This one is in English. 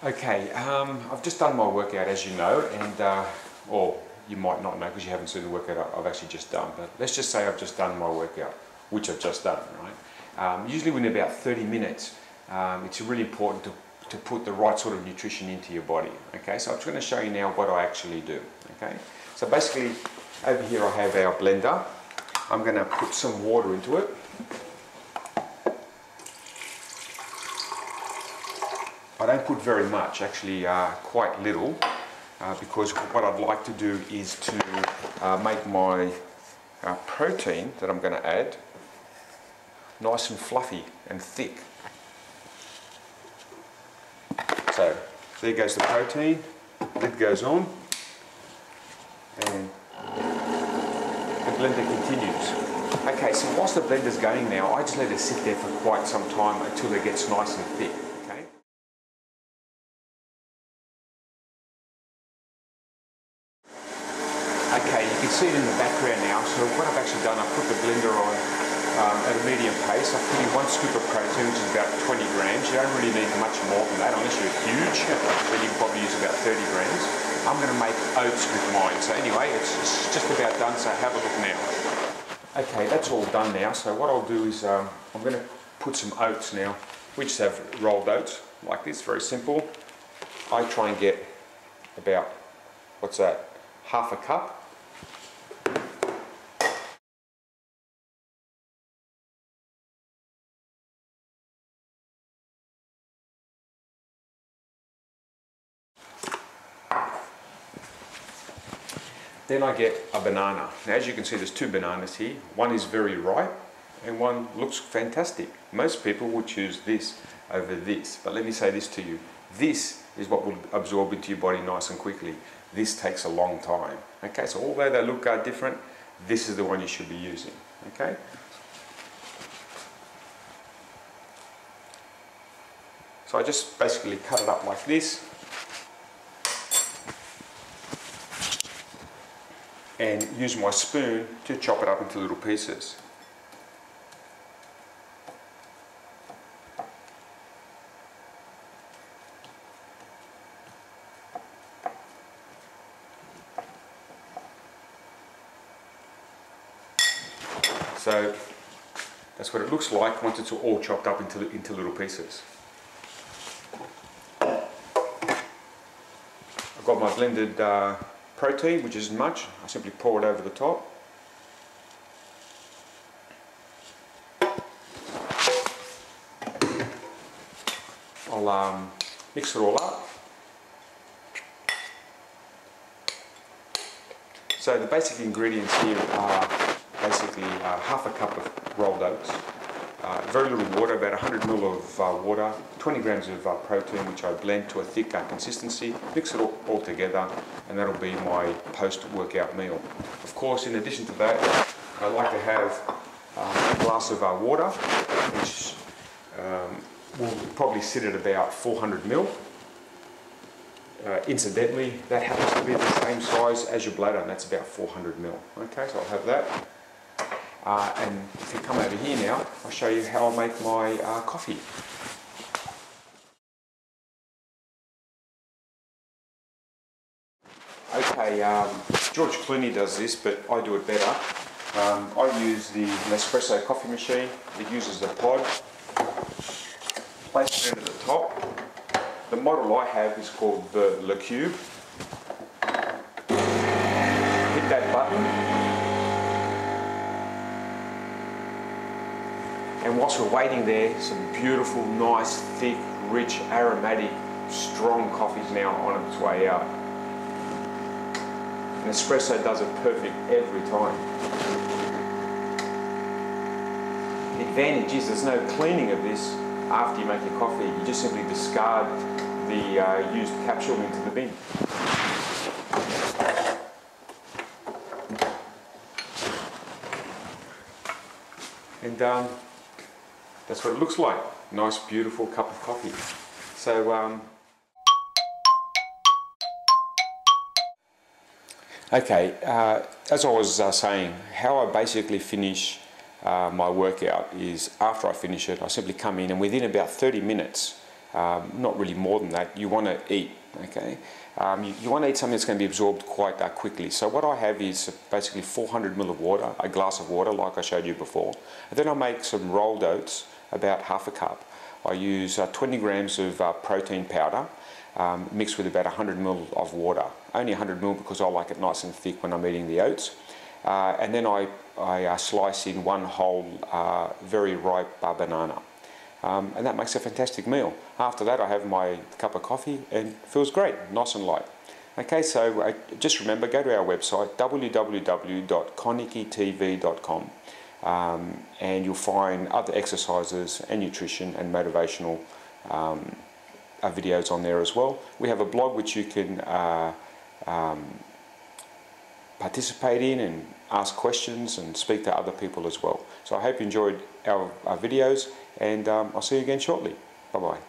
Okay, I've just done my workout, as you know, and or you might not know because you haven't seen the workout I've actually just done, but let's just say I've just done my workout, which I've just done, right? Usually within about 30 minutes, it's really important to put the right sort of nutrition into your body, okay? So I'm just going to show you now what I actually do, okay? So basically, over here I have our blender. I'm going to put some water into it. I don't put very much, actually quite little, because what I'd like to do is to make my protein that I'm going to add nice and fluffy and thick. So there goes the protein, lid goes on, and the blender continues. Okay, so whilst the blender's going now, I just let it sit there for quite some time until it gets nice and thick. Okay. Okay, you can see it in the background now. So what I've actually done, I've put the blender on at a medium pace. I've put in 1 scoop of protein, which is about 20 grams. You don't really need much more than that unless you're huge, then you can probably use about 30 grams. I'm going to make oats with mine. So anyway, it's just about done, so have a look now. Okay, that's all done now. So what I'll do is I'm going to put some oats now. We just have rolled oats like this, very simple. I try and get about, what's that, half a cup. Then I get a banana. Now, as you can see, there's 2 bananas here. One is very ripe and one looks fantastic. Most people would choose this over this, but let me say this to you. This is what will absorb into your body nice and quickly. This takes a long time. Okay, so although they look different, this is the one you should be using. Okay. So I just basically cut it up like this. And use my spoon to chop it up into little pieces. So that's what it looks like once it's all chopped up into little pieces. I've got my blended protein, which isn't much. I simply pour it over the top. I'll mix it all up. So the basic ingredients here are basically half a cup of rolled oats, very little water, about 100 ml of water, 20 grams of protein, which I blend to a thick consistency, mix it all together, and that'll be my post-workout meal. Of course, in addition to that, I like to have a glass of water, which will probably sit at about 400 ml. Incidentally, that happens to be the same size as your bladder, and that's about 400 ml. Okay, so I'll have that. And if you come over here now, I'll show you how I make my coffee. Okay, George Clooney does this, but I do it better. I use the espresso coffee machine. It uses a pod. Place it into the top. The model I have is called the Le Cube. Hit that button. And whilst we're waiting there, some beautiful, nice, thick, rich, aromatic, strong coffee is now on its way out. An espresso does it perfect every time. The advantage is there's no cleaning of this after you make your coffee. You just simply discard the used capsule into the bin. And that's what it looks like. Nice, beautiful cup of coffee. So, okay, as I was saying, how I basically finish my workout is after I finish it, I simply come in and within about 30 minutes, not really more than that. You want to eat, okay? You want to eat something that's going to be absorbed quite quickly. So what I have is basically 400 ml of water, a glass of water like I showed you before. And then I make some rolled oats, about half a cup. I use 20 grams of protein powder mixed with about 100 ml of water. Only 100 ml because I like it nice and thick when I'm eating the oats. And then I slice in one whole very ripe banana. And that makes a fantastic meal. After that I have my cup of coffee and it feels great, nice and light. Okay, so just remember, go to our website www.ConikiTV.com and you'll find other exercises and nutrition and motivational videos on there as well. We have a blog which you can participate in and ask questions and speak to other people as well. So I hope you enjoyed our videos, and I'll see you again shortly. Bye bye.